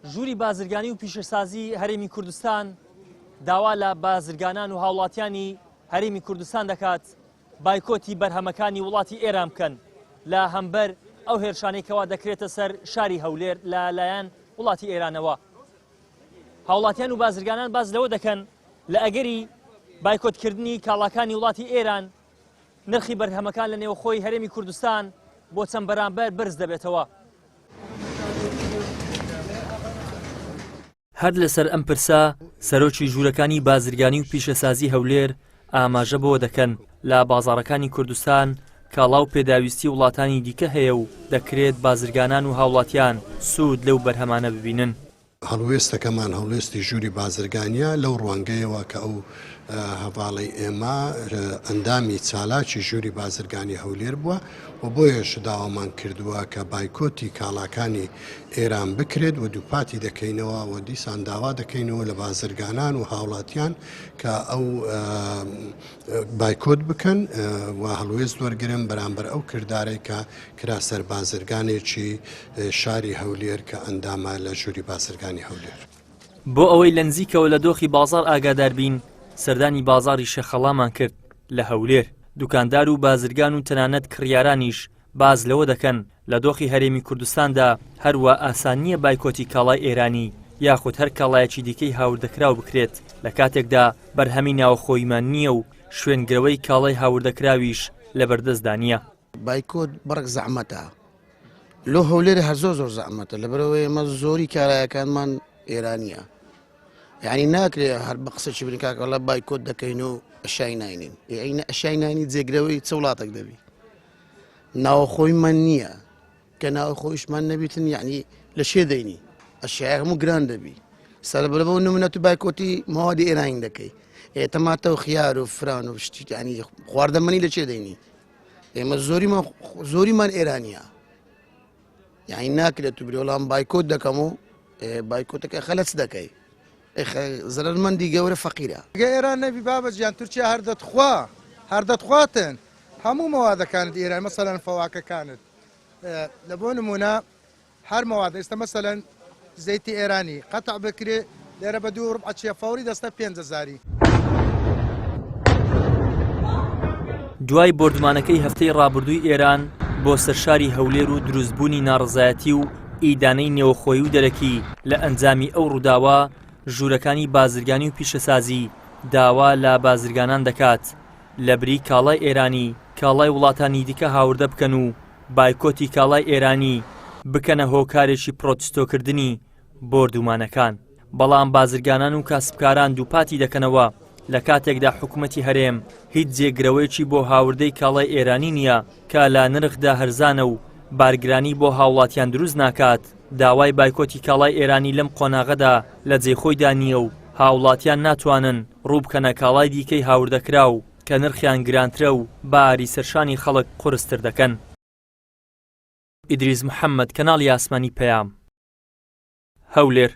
ژووری بازرگانی و پیشەسازی هەرێمی کوردستان داوا لە بازرگانان و هاوڵاتیانی هەرێمی کوردستان دەکات بایکۆتی بەرهەمەکانی وڵاتی ئێران بکەن لە هەمبەر ئەو هێرشانێکەوە دەکرێتە سەر شاری هەولێر لەلایەن وڵاتی ئێرانەوە. هاوڵاتیان و بازرگانان باز لەوە دەکەن لە ئەگەری بایکۆتکردنی کاڵاکانی وڵاتی ئێران نرخی بەرهەمەکان لە نێوخۆی هەرێمی کوردستان بۆ چەند بەرامبەر بەرز دەبێتەوە. هەر لەسەر ئەم پرسە سەرۆکی ژوورەکانی بازرگانی و پیشەسازی هەولێر ئاماژە بۆ دەکەن لە بازاڕەکانی کوردستان کاڵا و پێداویستی وڵاتانی دیکە هەیە و دەکرێت بازرگانان و هاوڵاتیان سوود لەو بەرهەمانە ببینن. هەڵوێستەکەمان هەڵوێستی ژووری بازرگانیە لەو ڕوانگەیەوە کە ئەو هەواڵەی ئێمە ئەندامی چالاکی ژووری بازرگانی هەولێر بووە و بۆیە داوامان کردووە کە بایکۆتی کاڵاکانی ئێران بکرێت و دووپاتی دەکەینەوە و دیسان داوا دەکەینەوە لە بازرگانان و هاوڵاتیان کە ئەو بایکۆت بکەن و هەڵوێست وەرگرن بەرامبەر ئەو کردارەی کە کراسەر بازرگانێکی شاری هەولێر کە ئەندامە لە ژووری بازرگانی هەولێر. بۆ ئەوەی لە نزیکەوە لە دۆخی بازار ئاگادار بین سەردانی بازاری شەخەڵامان کرد لە هەولێر. دوکاندار و بازرگان و تەنانەت کڕیارانیش باز لەوە دەکەن لە دۆخی هەرێمی کوردستاندا هەروە ئاسانیە بایکۆتی کاڵای ئێرانی یاخود هەر کاڵایەکی دیکەی هاوردەکراو بکرێت لە کاتێکدا بەرهەمی ناوخۆیمان نییە و شوێنگرەوەی کاڵای هاوردەکراویش لە بەردەستدا نییە. بایکۆت بڕک زەحمەتە لۆ هەولێر هەر زۆر زەحمەتە لەبەرەوەی ئێمە زۆری کارایەکانمان ئێرانیە یعنی ناکرێت هەر بە قسەی بن کاکە وەڵا بایکۆت دەکەین و ئەشای ناینین ئینە ئەشای نانی جێگرەوەی چە وڵاتێک دەبی ناوخۆیمان نییە کە ناوخۆیشمان نەبیتن یعنی لە شێ دەینی ئەشای هەموو گران دەبی سەربەرەوە نمونەت و بایکۆتی ماوەدی ئێرانی دەکەی تەماتە و خیار و فران و شتی ینی خواردەمەنی لە چێ دەینی ئێمە زۆریمان ئێرانیە یعنی ناکرێت تو برێوەڵام بایکۆت دەکەم و بایکۆتەکە خەلەت دەکەی زەرمەندی گەورە فەقیرە ئێران نەبی بابەجیان تورکیا هەردەتخواتن هەموو مەوادەکانت ئێران مەسەلەن فەواکەکانت لە بۆ نمونە هەر مەواد ئێستا مەسەلەن زەیتی ئێرانی قەتع بکرێ لێرە بە 2 ڕبعەچیە فەوری دەستە 5,000. دوای بردمانەکەی هەفتەی ڕابردووی ئێران بۆ سەرشاری هەولێر و دروستبوونی ناڕزایەتی و ئیدانەی نێوخۆیی و دەرەکی لە ئەنجامی ئەو ڕووداوە ژوورەکانی بازرگانی و پیشەسازی داوا لە بازرگانان دەکات لە بری کاڵای ئێرانی کاڵای وڵاتانی دیکە هاوردە بکەن و بایکۆتی کاڵای ئێرانی بکەنە هۆکارێکی پرۆتستۆکردنی بردومانەکان. بەڵام بازرگانان و کاسبکاران دووپاتی دەکەنەوە لە کاتێکدا حکوومەتی هەرێم هیچ جێگرەوەیەکی بۆ هاوردەی کاڵای ئێرانی نییە کە لە نرخدا هەرزانە و بارگرانی بۆ هاوڵاتیان دروست ناکات. داوای بایکۆتی کاڵای ئێرانی لەم قۆناغەدا لە جێخۆیدا نییە و هاوڵاتیان ناتوانن ڕووبکەنە کاڵای دیکەی هاوردەکرا و کە نرخیان گرانترە و باری سەرشانی خەڵک قورستر دەکەن. ئیدریس محەممەد، کەناڵی ئاسمانی پەیام، هەولێر.